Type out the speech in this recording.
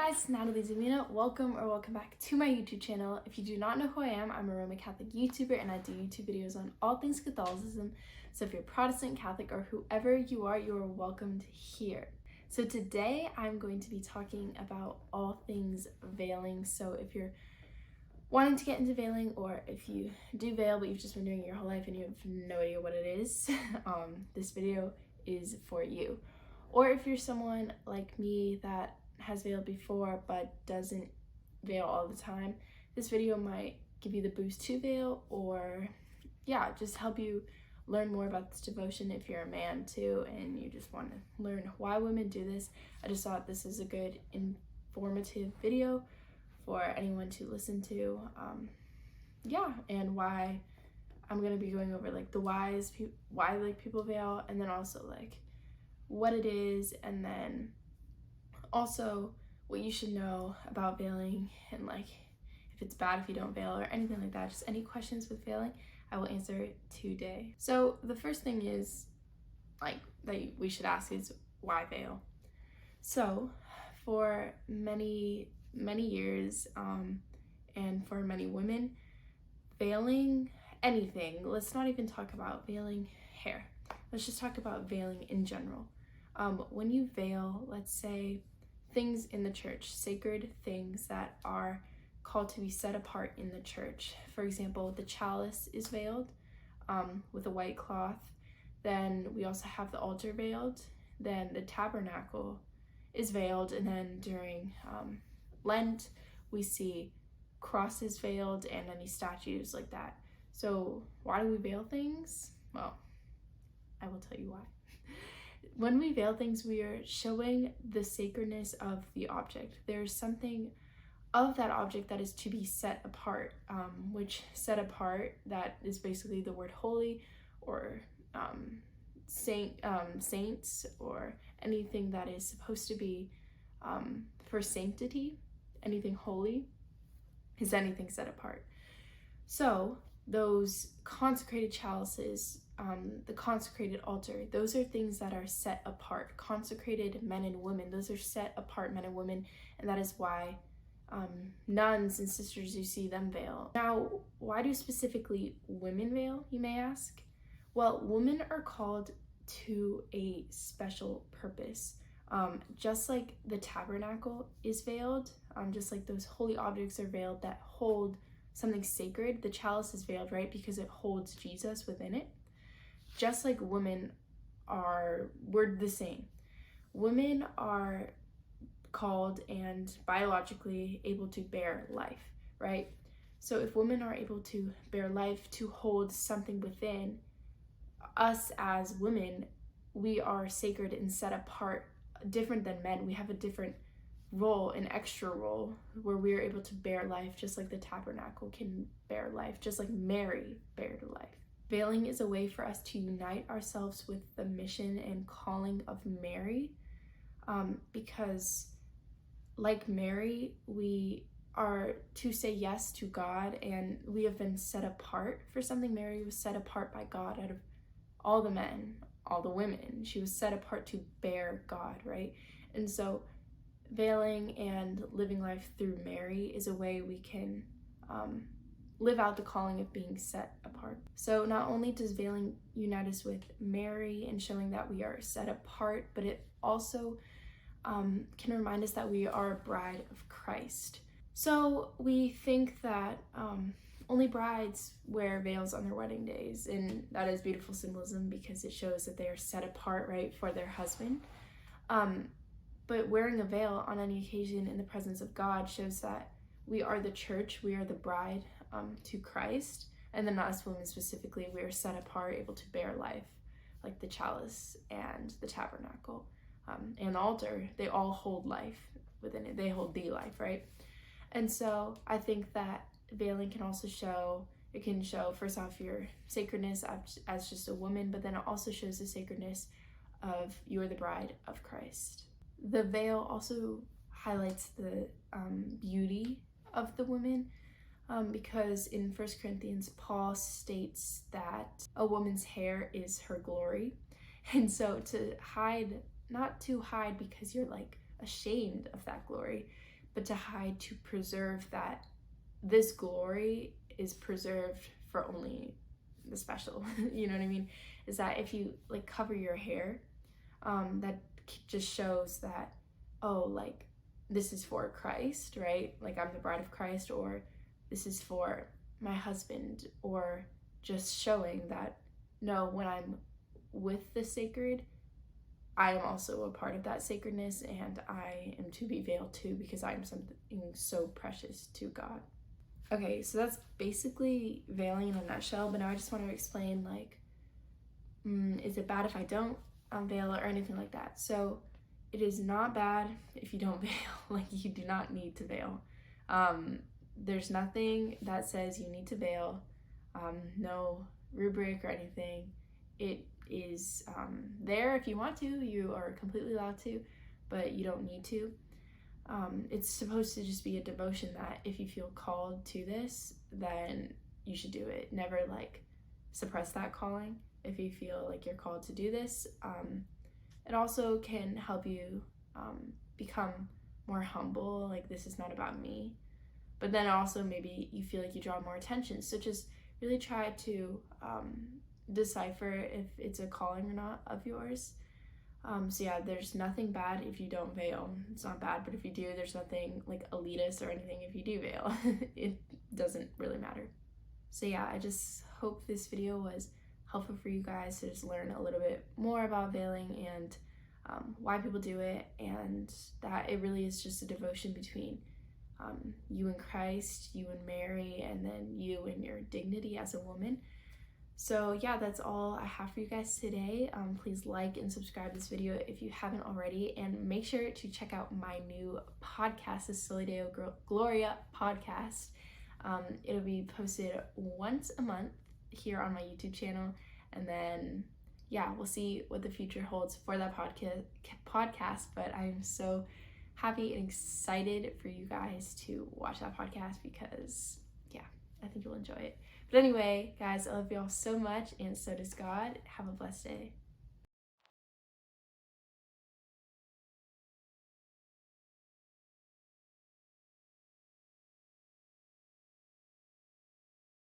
guys, Nathalie, Domina. Welcome back to my YouTube channel. If you do not know who I am, I'm a Roman Catholic YouTuber and I do YouTube videos on all things Catholicism. So if you're Protestant, Catholic, or whoever you are welcomed here. So today I'm going to be talking about all things veiling. So if you're wanting to get into veiling, or if you do veil but you've just been doing it your whole life and you have no idea what it is, this video is for you. Or if you're someone like me that has veiled before but doesn't veil all the time, this video might give you the boost to veil, or yeah, just help you learn more about this devotion if you're a man too and you just want to learn why women do this. I just thought this is a good informative video for anyone to listen to, and why I'm gonna be going over like the whys, why like people veil, and then also like what it is, and then also what you should know about veiling, and like if it's bad if you don't veil or anything like that. Just any questions with veiling, I will answer today. So the first thing is like that we should ask is why veil. So for many years, and for many women, veiling anything, let's not even talk about veiling hair, let's just talk about veiling in general. When you veil, let's say things in the church, sacred things that are called to be set apart in the church. For example, the chalice is veiled with a white cloth. Then we also have the altar veiled. Then the tabernacle is veiled. And then during Lent, we see crosses veiled and any statues like that. So why do we veil things? Well, I will tell you why. When we veil things, we are showing the sacredness of the object. There's something of that object that is to be set apart, which set apart, that is basically the word holy, or saints, or anything that is supposed to be for sanctity. Anything holy is anything set apart. So those consecrated chalices, the consecrated altar, those are things that are set apart. Consecrated men and women, those are set apart men and women, and that is why nuns and sisters, you see them veil. Now, why do specifically women veil, you may ask? Well, women are called to a special purpose. Just like the tabernacle is veiled, just like those holy objects are veiled that hold something sacred, the chalice is veiled, right? Because it holds Jesus within it. Just like women we're the same. Women are called and biologically able to bear life, right? So if women are able to bear life, to hold something within us as women, we are sacred and set apart, different than men. We have a different role, an extra role, where we are able to bear life, just like the tabernacle can bear life, just like Mary bared life. Veiling is a way for us to unite ourselves with the mission and calling of Mary, because like Mary, we are to say yes to God, and we have been set apart for something. Mary was set apart by God out of all the men, all the women. She was set apart to bear God, right? And so veiling and living life through Mary is a way we can live out the calling of being set apart. So not only does veiling unite us with Mary and showing that we are set apart, but it also can remind us that we are a bride of Christ. So we think that only brides wear veils on their wedding days, and that is beautiful symbolism because it shows that they are set apart, right, for their husband. But wearing a veil on any occasion in the presence of God shows that we are the church, we are the bride to Christ, and then us women specifically, we are set apart, able to bear life, like the chalice and the tabernacle and the altar. They all hold life within it. They hold the life, right? And so I think that veiling can also show, it can show first off your sacredness as just a woman, but then it also shows the sacredness of you are the bride of Christ. The veil also highlights the beauty of the woman, because in 1 Corinthians, Paul states that a woman's hair is her glory. And so to hide, not to hide because you're like ashamed of that glory, but to hide to preserve that this glory is preserved for only the special. You know what I mean? Is that if you like cover your hair, that just shows that, oh, like this is for Christ, right? Like I'm the bride of Christ, or this is for my husband, or just showing that no, when I'm with the sacred, I am also a part of that sacredness, and I am to be veiled too, because I am something so precious to God. Okay, so that's basically veiling in a nutshell, but now I just want to explain, like, is it bad if I don't veil or anything like that? So it is not bad if you don't veil. Like, you do not need to veil. There's nothing that says you need to veil, no rubric or anything. It is there if you want to. You are completely allowed to, but you don't need to. It's supposed to just be a devotion that if you feel called to this, then you should do it. Never like suppress that calling if you feel like you're called to do this. It also can help you become more humble, like this is not about me. But then also maybe you feel like you draw more attention. So just really try to decipher if it's a calling or not of yours. So yeah, there's nothing bad if you don't veil. It's not bad, but if you do, there's nothing like elitist or anything if you do veil. It doesn't really matter. So yeah, I just hope this video was helpful for you guys to just learn a little bit more about veiling and why people do it, and that it really is just a devotion between you and Christ, you and Mary, and then you and your dignity as a woman. So yeah, that's all I have for you guys today. Please like and subscribe this video if you haven't already, and make sure to check out my new podcast, the Soli Deo Gloria podcast. It'll be posted once a month here on my YouTube channel, and then yeah, we'll see what the future holds for that podcast. But I'm so happy and excited for you guys to watch that podcast, because yeah, I think you'll enjoy it. But anyway, guys, I love y'all so much, and so does God. Have a blessed day.